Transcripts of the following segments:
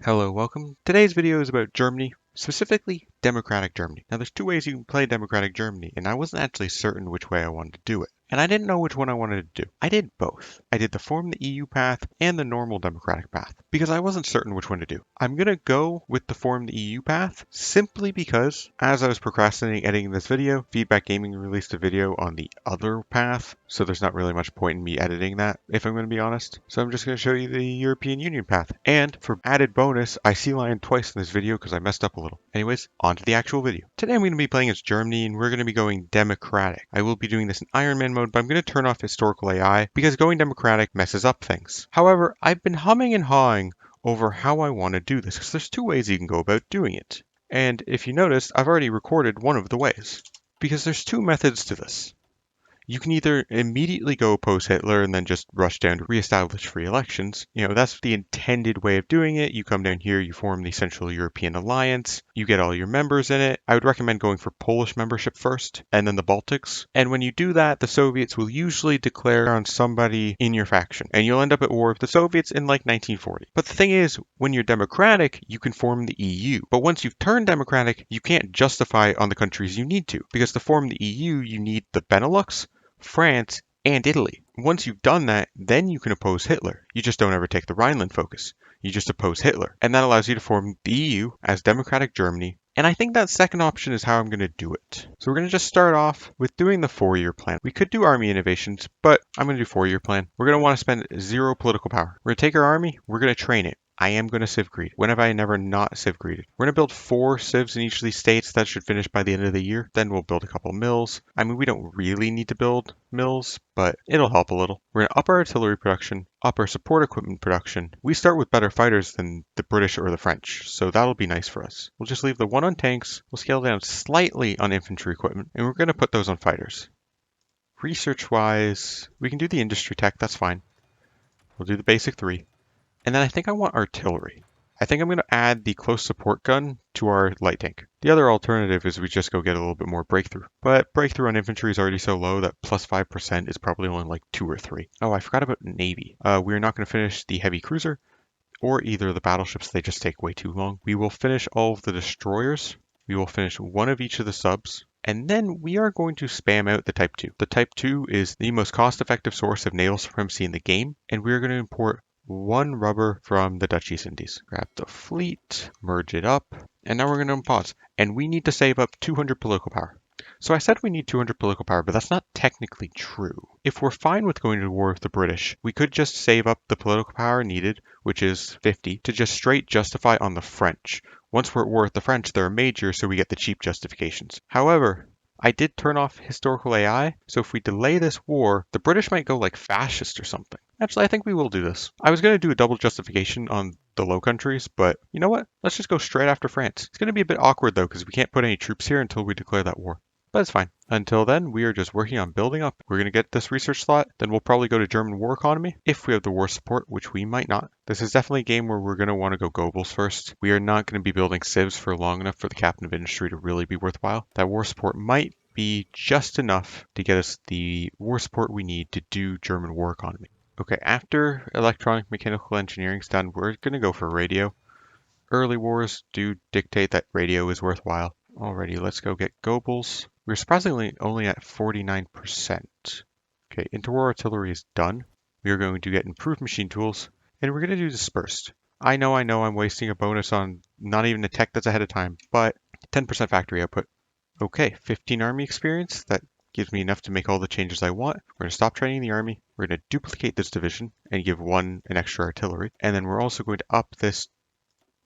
Hello, welcome. Today's video is about Germany, specifically Democratic Germany. Now, there's two ways you can play Democratic Germany, and I wasn't actually certain which way I wanted to do it. And I didn't know which one I wanted to do. I did both. I did the Form the EU path and the normal Democratic path, because I wasn't certain which one to do. I'm going to go with the Form the EU path, simply because, as I was procrastinating editing this video, Feedback Gaming released a video on the other path, so there's not really much point in me editing that, if I'm going to be honest. So I'm just going to show you the European Union path. And for added bonus, I sea lion twice in this video because I messed up a little. Anyways, on to the actual video. Today I'm going to be playing as Germany, and we're going to be going Democratic. I will be doing this in Iron Man mode, but I'm going to turn off historical AI because going Democratic messes up things. However, I've been humming and hawing over how I want to do this because there's two ways you can go about doing it. And if you noticed, I've already recorded one of the ways because there's two methods to this. You can either immediately go post Hitler and then just rush down to reestablish free elections. That's the intended way of doing it. You come down here, you form the Central European Alliance, you get all your members in it. I would recommend going for Polish membership first and then the Baltics. And when you do that, the Soviets will usually declare on somebody in your faction, and you'll end up at war with the Soviets in like 1940. But the thing is, when you're democratic, you can form the EU. But once you've turned democratic, you can't justify on the countries you need to, because to form the EU, you need the Benelux, France, and Italy. Once you've done that, then you can oppose Hitler. You just don't ever take the Rhineland focus. You just oppose Hitler. And that allows you to form the EU as Democratic Germany. And I think that second option is how I'm going to do it. So we're going to just start off with doing the 4-year plan. We could do army innovations, but I'm going to do 4-year plan. We're going to want to spend 0 political power. We're going to take our army, we're going to train it. I am going to civ greed. When have I never not civ greeded? We're going to build 4 civs in each of these states. That should finish by the end of the year. Then we'll build a couple mills. I mean, we don't really need to build mills, but it'll help a little. We're going to up our artillery production, up our support equipment production. We start with better fighters than the British or the French, so that'll be nice for us. We'll just leave the 1 on tanks. We'll scale down slightly on infantry equipment, and we're going to put those on fighters. Research-wise, we can do the industry tech. That's fine. We'll do the basic 3. And then I think I want artillery. I think I'm going to add the close support gun to our light tank. The other alternative is we just go get a little bit more breakthrough. But breakthrough on infantry is already so low that plus 5% is probably only like 2 or 3. Oh, I forgot about Navy. We're not going to finish the heavy cruiser or either of the battleships. They just take way too long. We will finish all of the destroyers. We will finish 1 of each of the subs. And then we are going to spam out the Type 2. The Type 2 is the most cost-effective source of naval supremacy in the game. And we're going to import 1 rubber from the Dutch East Indies. Grab the fleet, merge it up, and now we're going to unpause. And we need to save up 200 political power. So I said we need 200 political power, but that's not technically true. If we're fine with going to war with the British, we could just save up the political power needed, which is 50, to just straight justify on the French. Once we're at war with the French, they're a major, so we get the cheap justifications. However, I did turn off historical AI, so if we delay this war, the British might go like fascist or something. Actually, I think we will do this. I was going to do a double justification on the Low Countries, but you know what? Let's just go straight after France. It's going to be a bit awkward though, because we can't put any troops here until we declare that war. But it's fine. Until then, we are just working on building up. We're going to get this research slot, then we'll probably go to German war economy, if we have the war support, which we might not. This is definitely a game where we're going to want to go Goebbels first. We are not going to be building civs for long enough for the captain of industry to really be worthwhile. That war support might be just enough to get us the war support we need to do German war economy. Okay, after electronic mechanical engineering's done, we're going to go for radio. Early wars do dictate that radio is worthwhile. Alrighty, let's go get Goebbels. We're surprisingly only at 49%. Okay, interwar artillery is done. We are going to get improved machine tools, and we're going to do dispersed. I know I'm wasting a bonus on not even the tech that's ahead of time, but 10% factory output. Okay, 15 army experience. That gives me enough to make all the changes I want. We're going to stop training the army. We're going to duplicate this division and give 1 an extra artillery. And then we're also going to up this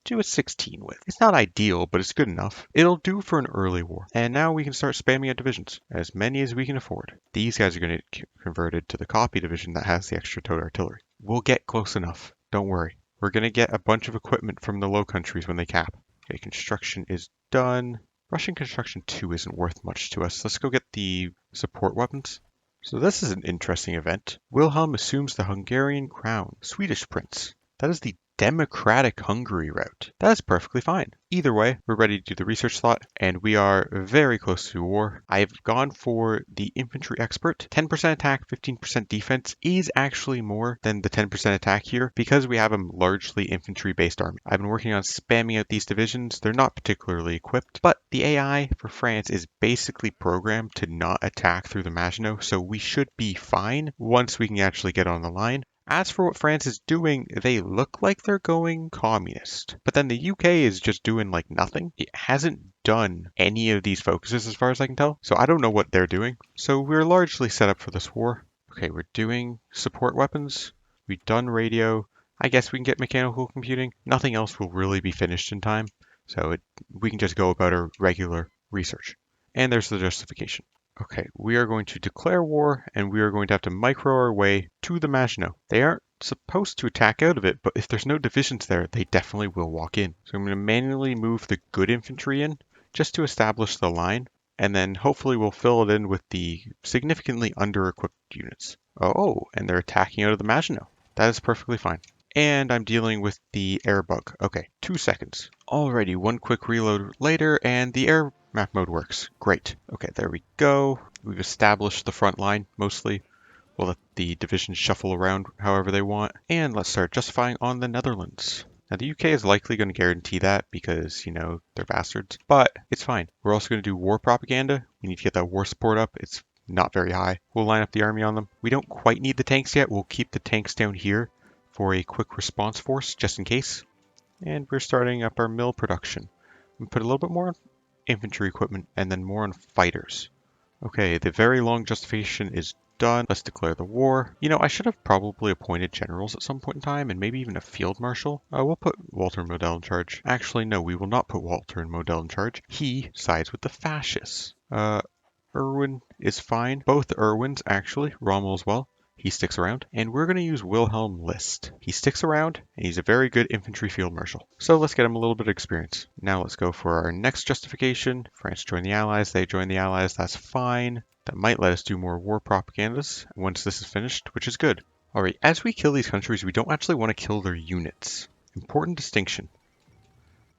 to a 16 with. It's not ideal, but it's good enough. It'll do for an early war. And now we can start spamming out divisions, as many as we can afford. These guys are going to get converted to the copy division that has the extra towed artillery. We'll get close enough. Don't worry. We're going to get a bunch of equipment from the Low Countries when they cap. Okay, construction is done. Russian construction 2 isn't worth much to us. Let's go get the support weapons. So this is an interesting event. Wilhelm assumes the Hungarian crown. Swedish prince. That is the democratic Hungary route. That is perfectly fine. Either way, we're ready to do the research slot, and we are very close to war. I've gone for the infantry expert. 10% attack, 15% defense is actually more than the 10% attack here because we have a largely infantry-based army. I've been working on spamming out these divisions. They're not particularly equipped, but the AI for France is basically programmed to not attack through the Maginot, so we should be fine once we can actually get on the line. As for what France is doing, they look like they're going communist. But then the UK is just doing like nothing. It hasn't done any of these focuses as far as I can tell. So I don't know what they're doing. So we're largely set up for this war. Okay, we're doing support weapons. We've done radio. I guess we can get mechanical computing. Nothing else will really be finished in time. So we can just go about our regular research. And there's the justification. Okay, we are going to declare war, and we are going to have to micro our way to the Maginot. They aren't supposed to attack out of it, but if there's no divisions there, they definitely will walk in. So I'm going to manually move the good infantry in, just to establish the line, and then hopefully we'll fill it in with the significantly under-equipped units. Oh, and they're attacking out of the Maginot. That is perfectly fine. And I'm dealing with the air bug. Okay, 2 seconds. Alrighty, one quick reload later, and the air map mode works. Great. Okay, there we go. We've established the front line, mostly. We'll let the divisions shuffle around however they want. And let's start justifying on the Netherlands. Now, the UK is likely going to guarantee that because, you know, they're bastards. But it's fine. We're also going to do war propaganda. We need to get that war support up. It's not very high. We'll line up the army on them. We don't quite need the tanks yet. We'll keep the tanks down here for a quick response force, just in case. And we're starting up our mill production. We put a little bit more on infantry equipment and then more on fighters. Okay, the very long justification is done. Let's declare the war. You know, I should have probably appointed generals at some point in time and maybe even a field marshal. We'll put Walter and Model in charge. Actually, no, we will not put Walter and Model in charge. He sides with the fascists. Erwin is fine. Both Erwins, actually. Rommel as well. He sticks around. And we're going to use Wilhelm List. He sticks around, and he's a very good infantry field marshal. So let's get him a little bit of experience. Now let's go for our next justification. France joined the Allies. They joined the Allies. That's fine. That might let us do more war propagandas once this is finished, which is good. Alright, as we kill these countries, we don't actually want to kill their units. Important distinction.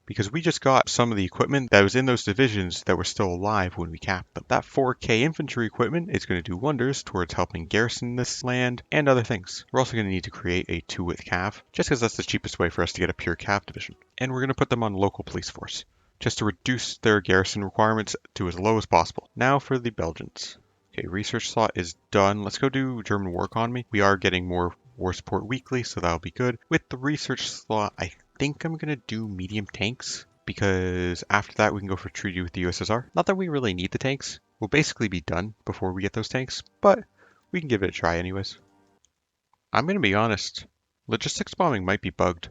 Because we just got some of the equipment that was in those divisions that were still alive when we capped them. That 4K infantry equipment is going to do wonders towards helping garrison this land and other things. We're also going to need to create a 2-width cav, just because that's the cheapest way for us to get a pure cav division. And we're going to put them on local police force, just to reduce their garrison requirements to as low as possible. Now for the Belgians. Okay, research slot is done. Let's go do German war economy. We are getting more war support weekly, so that'll be good. With the research slot, I think I'm going to do medium tanks, because after that we can go for treaty with the USSR. Not that we really need the tanks. We'll basically be done before we get those tanks, but we can give it a try anyways. I'm going to be honest. Logistics bombing might be bugged.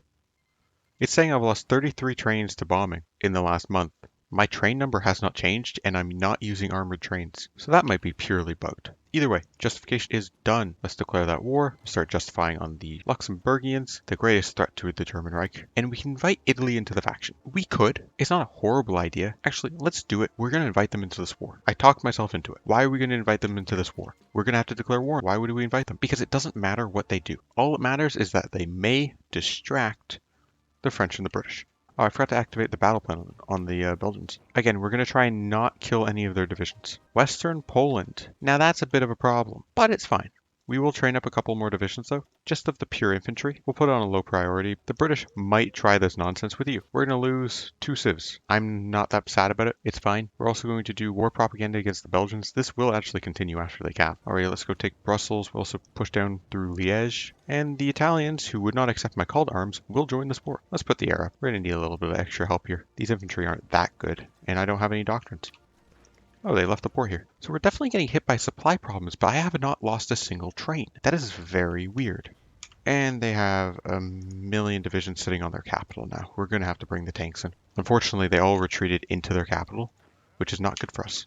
It's saying I've lost 33 trains to bombing in the last month. My train number has not changed, and I'm not using armored trains, so that might be purely bugged. Either way, justification is done. Let's declare that war, start justifying on the Luxembourgians, the greatest threat to the German Reich, and we can invite Italy into the faction. We could. It's not a horrible idea. Actually, let's do it. We're going to invite them into this war. I talked myself into it. Why are we going to invite them into this war? We're going to have to declare war. Why would we invite them? Because it doesn't matter what they do. All it matters is that they may distract the French and the British. Oh, I forgot to activate the battle plan on the Belgians. Again, we're going to try and not kill any of their divisions. Western Poland. Now that's a bit of a problem, but it's fine. We will train up a couple more divisions though, just of the pure infantry. We'll put it on a low priority. The British might try this nonsense with you. We're going to lose 2 civs. I'm not that sad about it. It's fine. We're also going to do war propaganda against the Belgians. This will actually continue after they cap. Alright, let's go take Brussels. We'll also push down through Liège. And the Italians, who would not accept my call to arms, will join this war. Let's put the air up. We're going to need a little bit of extra help here. These infantry aren't that good, and I don't have any doctrines. Oh, they left the port here. So we're definitely getting hit by supply problems, but I have not lost a single train. That is very weird. And they have a million divisions sitting on their capital now. We're going to have to bring the tanks in. Unfortunately, they all retreated into their capital, which is not good for us.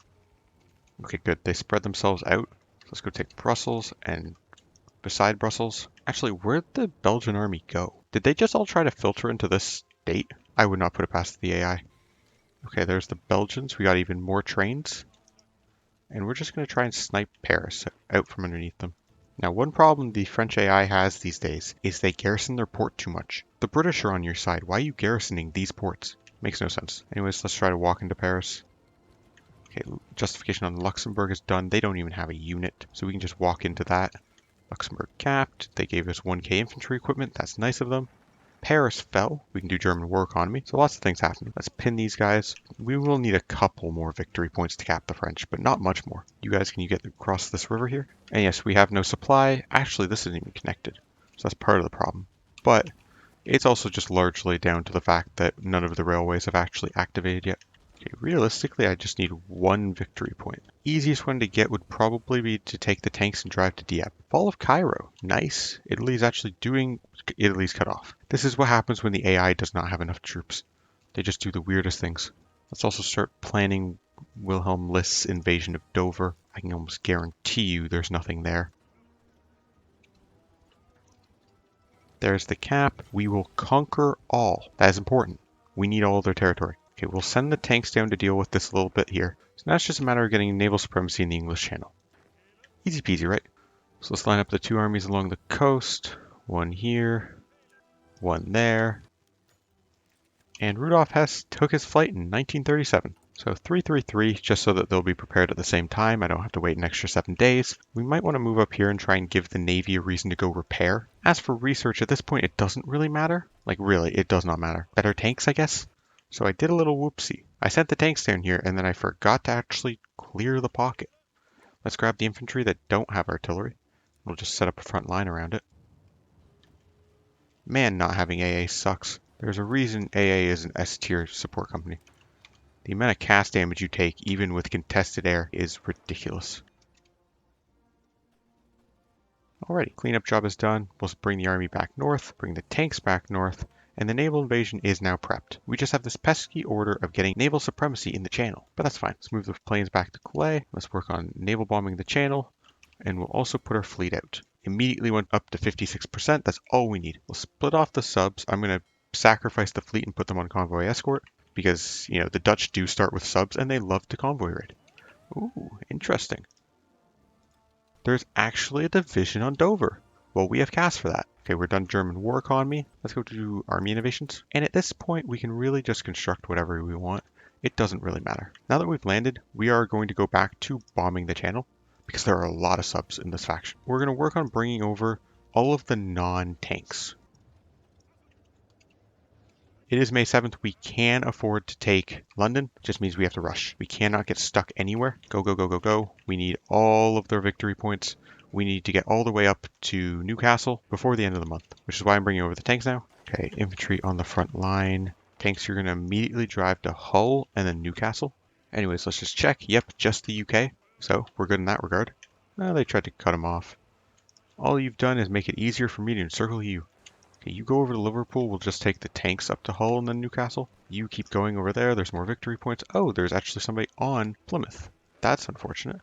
Okay, good. They spread themselves out. Let's go take Brussels, and beside Brussels... Actually, where'd the Belgian army go? Did they just all try to filter into this state? I would not put it past the AI. Okay, there's the Belgians. We got even more trains. And we're just going to try and snipe Paris out from underneath them. Now, one problem the French AI has these days is they garrison their port too much. The British are on your side. Why are you garrisoning these ports? Makes no sense. Anyways, let's try to walk into Paris. Okay, justification on Luxembourg is done. They don't even have a unit, so we can just walk into that. Luxembourg capped. They gave us 1k infantry equipment. That's nice of them. Paris fell. We can do German war economy. So lots of things happening. Let's pin these guys. We will need a couple more victory points to cap the French, but not much more. You guys, can you get across this river here? And yes, we have no supply. Actually, this isn't even connected. So that's part of the problem. But it's also just largely down to the fact that none of the railways have actually activated yet. Okay, realistically, I just need one victory point. Easiest one to get would probably be to take the tanks and drive to Dieppe. Fall of Cairo. Nice. Italy's actually doing... Italy's cut off. This is what happens when the AI does not have enough troops. They just do the weirdest things. Let's also start planning Wilhelm List's invasion of Dover. I can almost guarantee you there's nothing there. There's the cap. We will conquer all. That is important. We need all of their territory. Okay, we'll send the tanks down to deal with this a little bit here. So now it's just a matter of getting naval supremacy in the English Channel. Easy peasy, right? So let's line up the two armies along the coast. One here, one there. And Rudolf Hess took his flight in 1937. So 333, just so that they'll be prepared at the same time. I don't have to wait an extra 7 days. We might want to move up here and try and give the Navy a reason to go repair. As for research, at this point, it doesn't really matter. Like, really, it does not matter. Better tanks, I guess? So I did a little whoopsie. I sent the tanks down here, and then I forgot to actually clear the pocket. Let's grab the infantry that don't have artillery. We'll just set up a front line around it. Man, not having AA sucks. There's a reason AA is an S-tier support company. The amount of cast damage you take, even with contested air, is ridiculous. Alrighty, cleanup job is done. We'll bring the army back north, bring the tanks back north, and the naval invasion is now prepped. We just have this pesky order of getting naval supremacy in the channel, but that's fine. Let's move the planes back to Calais. Let's work on naval bombing the channel, and we'll also put our fleet out. Immediately went up to 56%. That's all we need. We'll split off the subs. I'm going to sacrifice the fleet and put them on convoy escort because, you know, the Dutch do start with subs and they love to convoy raid. Ooh, interesting. There's actually a division on Dover. Well, we have cast for that. Okay, we're done German war economy. Let's go to army innovations. And at this point, we can really just construct whatever we want. It doesn't really matter. Now that we've landed, we are going to go back to bombing the channel because there are a lot of subs in this faction. We're going to work on bringing over all of the non-tanks. It is May 7th. We can afford to take London. It just means we have to rush. We cannot get stuck anywhere. Go, go, go, go, go. We need all of their victory points. We need to get all the way up to Newcastle before the end of the month, which is why I'm bringing over the tanks now. Okay, infantry on the front line. Tanks, you're going to immediately drive to Hull and then Newcastle. Anyways, let's just check. Yep, just the UK. So we're good in that regard. They tried to cut them off. All you've done is make it easier for me to encircle you. Okay, you go over to Liverpool. We'll just take the tanks up to Hull and then Newcastle. You keep going over there. There's more victory points. Oh, there's actually somebody on Plymouth. That's unfortunate.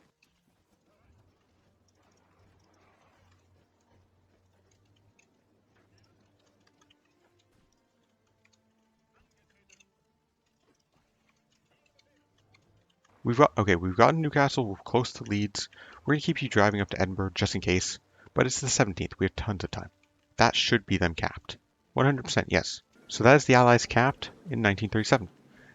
We've gotten Newcastle. We're close to Leeds. We're gonna keep you driving up to Edinburgh just in case. But it's the 17th. We have tons of time. That should be them capped. 100% yes. So that is the Allies capped in 1937.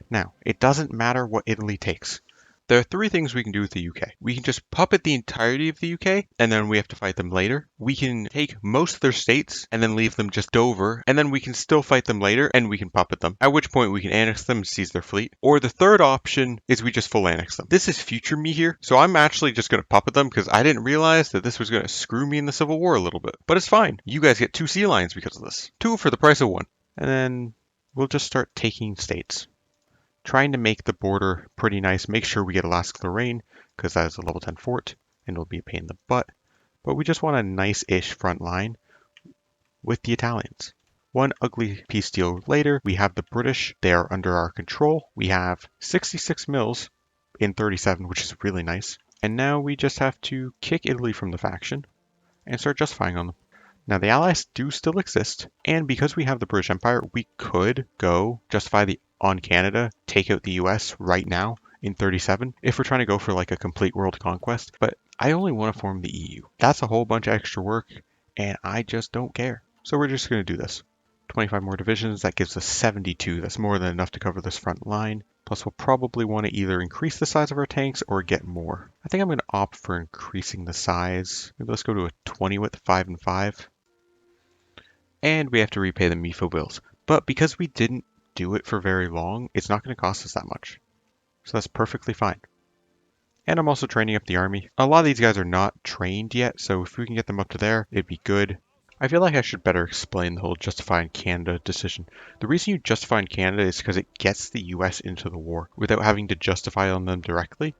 Now, it doesn't matter what Italy takes. There are three things we can do with the UK. We can just puppet the entirety of the UK, and then we have to fight them later. We can take most of their states, and then leave them just Dover, and then we can still fight them later, and we can puppet them, at which point we can annex them and seize their fleet. Or the third option is we just full annex them. This is future me here, so I'm actually just going to puppet them, because I didn't realize that this was going to screw me in the Civil War a little bit. But it's fine. You guys get 2 sea lions because of this. 2 for the price of 1. And then we'll just start taking states. Trying to make the border pretty nice. Make sure we get Alaska-Lorraine, because that is a level 10 fort, and it'll be a pain in the butt. But we just want a nice-ish front line with the Italians. One ugly peace deal later, we have the British. They are under our control. We have 66 mils in 37, which is really nice. And now we just have to kick Italy from the faction and start justifying on them. Now, the Allies do still exist, and because we have the British Empire, we could go justify on Canada, take out the US right now in 37, if we're trying to go for like a complete world conquest. But I only want to form the EU. That's a whole bunch of extra work, and I just don't care. So we're just going to do this. 25 more divisions, that gives us 72. That's more than enough to cover this front line. Plus, we'll probably want to either increase the size of our tanks or get more. I think I'm going to opt for increasing the size. Maybe let's go to a 20 with 5 and 5. And we have to repay the MIFO bills. But because we didn't do it for very long, it's not going to cost us that much. So that's perfectly fine. And I'm also training up the army. A lot of these guys are not trained yet, so if we can get them up to there, it'd be good. I feel like I should better explain the whole justifying Canada decision. The reason you justify in Canada is because it gets the US into the war without having to justify on them directly.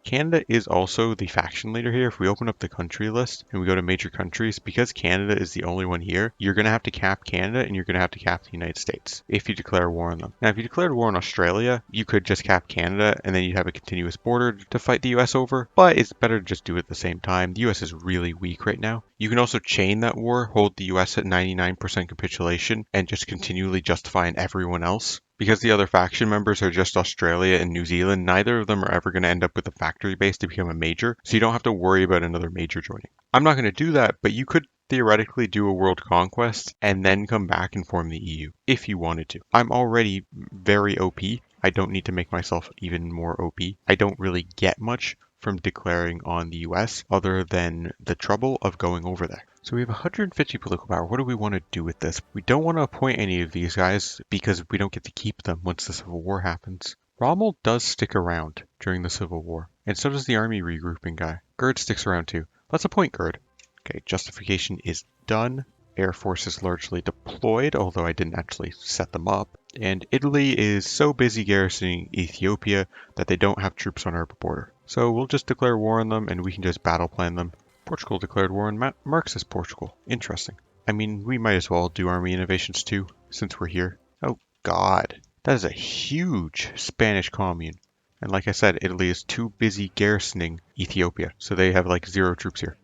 Canada is also the faction leader here. If we open up the country list and we go to major countries, because Canada is the only one here, you're going to have to cap Canada and you're going to have to cap the United States if you declare war on them. Now, if you declared war on Australia, you could just cap Canada and then you'd have a continuous border to fight the US over, but it's better to just do it at the same time. The US is really weak right now. You can also chain that war, hold the US at 99% capitulation, and just continually justify in everyone else. Because the other faction members are just Australia and New Zealand, neither of them are ever going to end up with a factory base to become a major, so you don't have to worry about another major joining. I'm not going to do that, but you could theoretically do a world conquest and then come back and form the EU, if you wanted to. I'm already very OP. I don't need to make myself even more OP. I don't really get much from declaring on the US other than the trouble of going over there. So we have 150 political power. What do we want to do with this? We don't want to appoint any of these guys because we don't get to keep them once the Civil War happens. Rommel does stick around during the Civil War, and so does the army regrouping guy. Gerd sticks around too. Let's appoint Gerd. Okay, justification is done. Air Force is largely deployed, although I didn't actually set them up. And Italy is so busy garrisoning Ethiopia that they don't have troops on our border. So we'll just declare war on them and we can just battle plan them. Portugal declared war on Marxist Portugal. Interesting. I mean, we might as well do army innovations too, since we're here. Oh God, that is a huge Spanish commune. And like I said, Italy is too busy garrisoning Ethiopia, so they have like 0 troops here.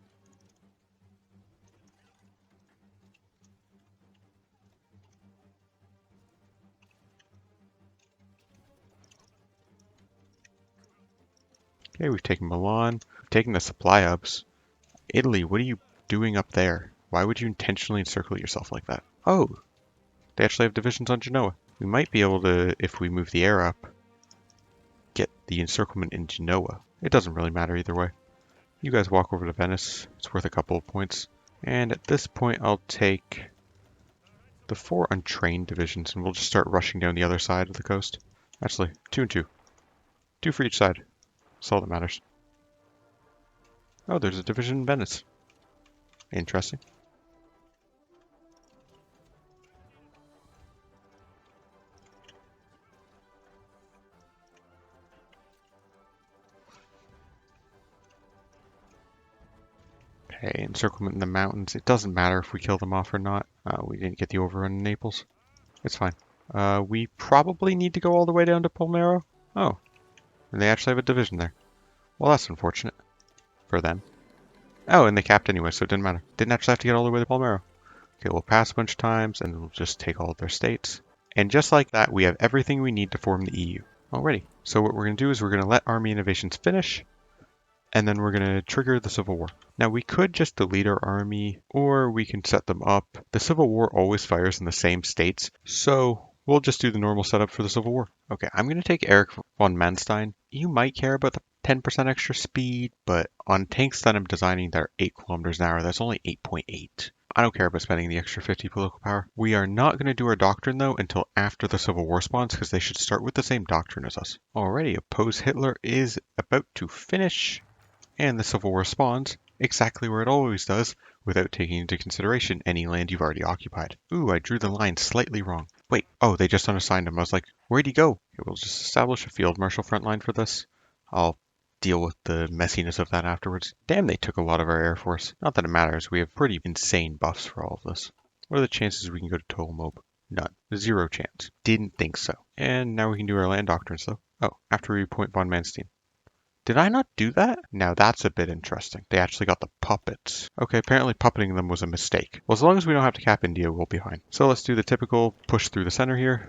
Okay, we've taken Milan. We've taken the supply hubs. Italy, what are you doing up there? Why would you intentionally encircle yourself like that? Oh, they actually have divisions on Genoa. We might be able to, if we move the air up, get the encirclement in Genoa. It doesn't really matter either way. You guys walk over to Venice. It's worth a couple of points. And at this point, I'll take the 4 untrained divisions and we'll just start rushing down the other side of the coast. Actually, 2 and 2. 2 for each side. That's all that matters. Oh, there's a division in Venice. Interesting. Okay, encirclement in the mountains. It doesn't matter if we kill them off or not. We didn't get the overrun in Naples. It's fine. We probably need to go all the way down to Palmero. Oh, and they actually have a division there. Well, that's unfortunate for them. Oh, and they capped anyway, so it didn't matter. Didn't actually have to get all the way to Palmero. Okay, we'll pass a bunch of times, and we'll just take all of their states. And just like that, we have everything we need to form the EU already. So what we're going to do is we're going to let army innovations finish, and then we're going to trigger the Civil War. Now, we could just delete our army, or we can set them up. The Civil War always fires in the same states, so we'll just do the normal setup for the Civil War. Okay, I'm going to take Erich von Manstein. You might care about the 10% extra speed, but on tanks that I'm designing that are 8 kilometers an hour, that's only 8.8. I don't care about spending the extra 50 political power. We are not going to do our doctrine, though, until after the Civil War spawns, because they should start with the same doctrine as us. Alrighty, Oppose Hitler is about to finish, and the Civil War spawns exactly where it always does, without taking into consideration any land you've already occupied. Ooh, I drew the line slightly wrong. Wait, oh, they just unassigned him. I was like, where'd he go? Okay, we'll just establish a field marshal front line for this. I'll deal with the messiness of that afterwards. Damn, they took a lot of our air force. Not that it matters, we have pretty insane buffs for all of this. What are the chances we can go to total mob? None. 0 chance. Didn't think so. And now we can do our land doctrines though. Oh, after we appoint von Manstein. Did I not do that? Now that's a bit interesting. They actually got the puppets. Okay, apparently puppeting them was a mistake. Well, as long as we don't have to cap India, we'll be fine. So let's do the typical push through the center here.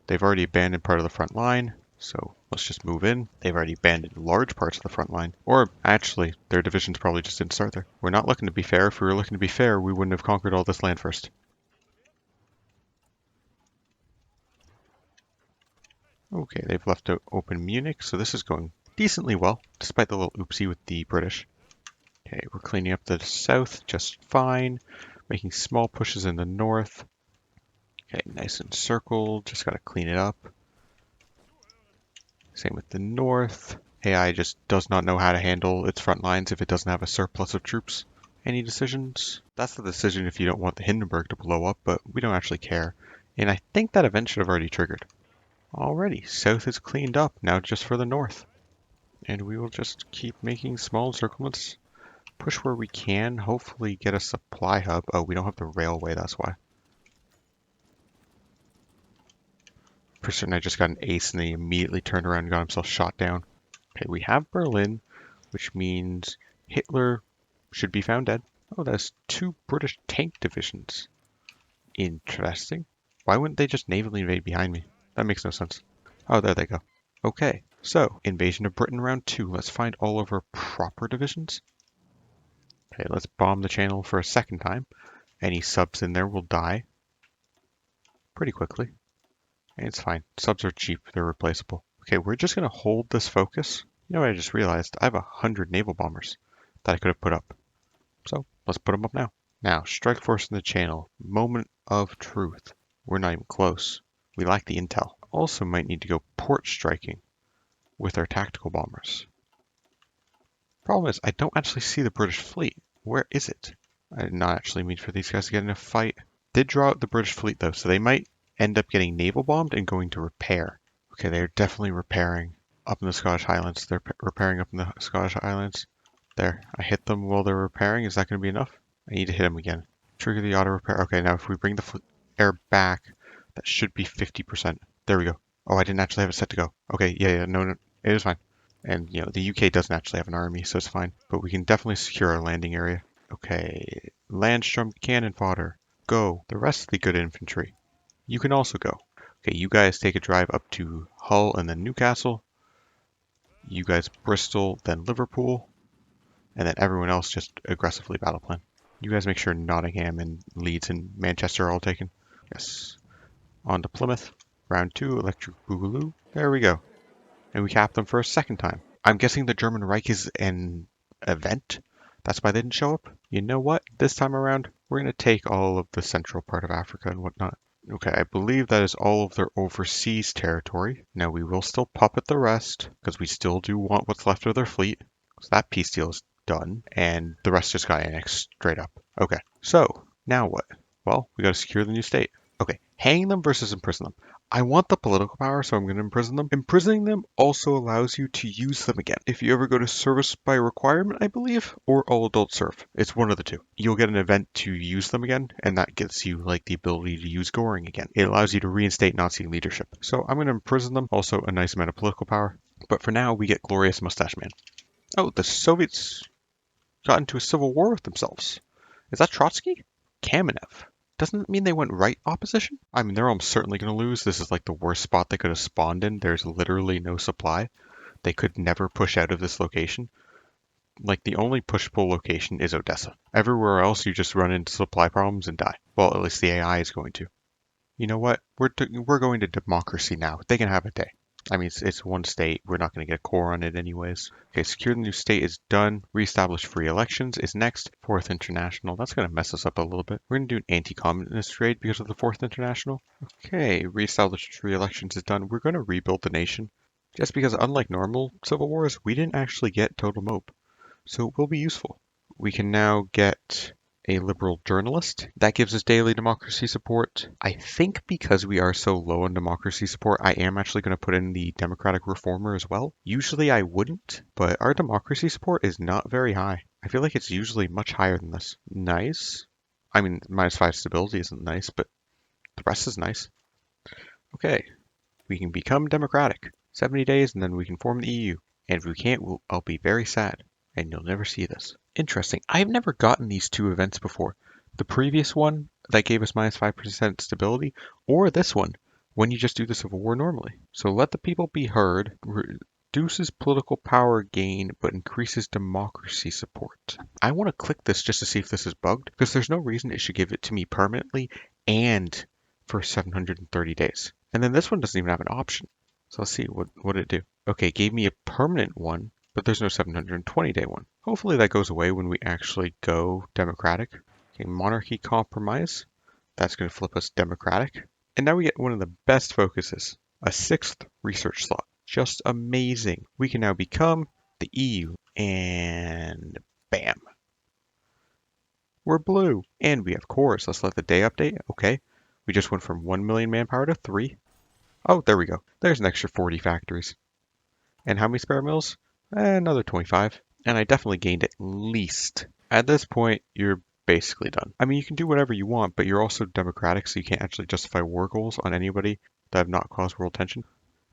They've already abandoned part of the front line, so Let's just move in. They've already abandoned large parts of the front line. Or actually, their divisions probably just didn't start there. We're not looking to be fair. If we were looking to be fair, we wouldn't have conquered all this land first. Okay, they've left open Munich, so this is going decently well, despite the little oopsie with the British. Okay, we're cleaning up the south just fine, making small pushes in the north. Okay, nice and circled, just gotta clean it up. Same with the north. AI just does not know how to handle its front lines if it doesn't have a surplus of troops. Any decisions? That's the decision if you don't want the Hindenburg to blow up, but we don't actually care. And I think that event should have already triggered. Alrighty, south is cleaned up, now just for the north. And we will just keep making small encirclements. Push where we can, hopefully get a supply hub. Oh, we don't have the railway, that's why. For certain I just got an ace and then he immediately turned around and got himself shot down. Okay, we have Berlin, which means Hitler should be found dead. Oh, that's 2 British tank divisions. Interesting. Why wouldn't they just navally invade behind me? That makes no sense. Oh, there they go. Okay, so invasion of Britain round 2. Let's find all of our proper divisions. Okay, let's bomb the channel for a second time. Any subs in there will die pretty quickly. And it's fine. Subs are cheap. They're replaceable. Okay, we're just going to hold this focus. You know what I just realized? I have 100 naval bombers that I could have put up. So let's put them up now. Now, strike force in the channel. Moment of truth. We're not even close. We lack the intel. Also might need to go port striking with our tactical bombers. Problem is, I don't actually see the British fleet. Where is it? I did not actually mean for these guys to get in a fight. Did draw out the British fleet though, so they might end up getting naval bombed and going to repair. Okay, they're definitely repairing up in the Scottish Highlands. They're repairing up in the Scottish Highlands. There, I hit them while they're repairing. Is that going to be enough? I need to hit them again. Trigger the auto repair. Okay, now if we bring the air back, that should be 50%. There we go. Oh, I didn't actually have it set to go. Okay, yeah, no, it is fine. And, you know, the UK doesn't actually have an army, so it's fine. But we can definitely secure our landing area. Okay, Landstrom cannon fodder. Go. The rest of the good infantry. You can also go. Okay, you guys take a drive up to Hull and then Newcastle. You guys Bristol, then Liverpool. And then everyone else just aggressively battle plan. You guys make sure Nottingham and Leeds and Manchester are all taken. Yes. On to Plymouth. Round 2, Electric Boogaloo. There we go. And we cap them for a second time. I'm guessing the German Reich is an event. That's why they didn't show up. You know what? This time around, we're going to take all of the central part of Africa and whatnot. Okay, I believe that is all of their overseas territory. Now we will still puppet the rest, because we still do want what's left of their fleet. So that peace deal is done, and the rest just got annexed straight up. Okay, so now what? Well, we got to secure the new state. Okay, hang them versus imprison them. I want the political power, so I'm going to imprison them. Imprisoning them also allows you to use them again. If you ever go to service by requirement, I believe, or all adult serve, it's one of the two. You'll get an event to use them again, and that gets you like the ability to use Goring again. It allows you to reinstate Nazi leadership. So I'm going to imprison them, also a nice amount of political power. But for now, we get Glorious Mustache Man. Oh, the Soviets got into a civil war with themselves. Is that Trotsky? Kamenev. Doesn't it mean they went right opposition? I mean, they're almost certainly going to lose. This is like the worst spot they could have spawned in. There's literally no supply. They could never push out of this location. Like, the only push-pull location is Odessa. Everywhere else, you just run into supply problems and die. Well, at least the AI is going to. You know what? We're going to democracy now. They can have a day. I mean, it's one state. We're not going to get a core on it anyways. Okay, secure the new state is done. Reestablish free elections is next. Fourth International. That's going to mess us up a little bit. We're going to do an anti-communist raid because of the Fourth International. Okay, reestablish free elections is done. We're going to rebuild the nation. Just because unlike normal civil wars, we didn't actually get total mob. So it will be useful. We can now get a liberal journalist. That gives us daily democracy support. I think because we are so low on democracy support, I am actually going to put in the democratic reformer as well. Usually I wouldn't, but our democracy support is not very high. I feel like it's usually much higher than this. Nice. I mean, -5 stability isn't nice, but the rest is nice. Okay, we can become democratic. 70 days and then we can form the EU. And if we can't, I'll be very sad. And you'll never see this. Interesting. I've never gotten these two events before. The previous one that gave us -5% stability, or this one when you just do the Civil War normally. So let the people be heard, reduces political power gain, but increases democracy support. I want to click this just to see if this is bugged, because there's no reason it should give it to me permanently and for 730 days. And then this one doesn't even have an option. So let's see, what did it do? Okay, it gave me a permanent one, but there's no 720-day one. Hopefully that goes away when we actually go democratic. Okay, monarchy compromise. That's going to flip us democratic. And now we get one of the best focuses, a 6th research slot. Just amazing. We can now become the EU. And bam. We're blue. And we have cores. Let's let the day update. Okay. We just went from 1 million manpower to 3. Oh, there we go. There's an extra 40 factories. And how many spare mills? Another 25. And I definitely gained at least. At this point, you're basically done. I mean, you can do whatever you want, but you're also democratic, so you can't actually justify war goals on anybody that have not caused world tension.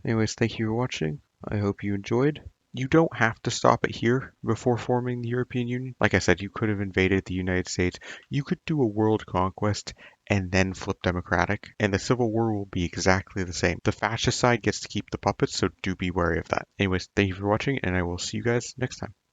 Anyways, thank you for watching. I hope you enjoyed. You don't have to stop it here before forming the European Union. Like I said, you could have invaded the United States. You could do a world conquest and then flip democratic, and the Civil War will be exactly the same. The fascist side gets to keep the puppets, so do be wary of that. Anyways, thank you for watching, and I will see you guys next time.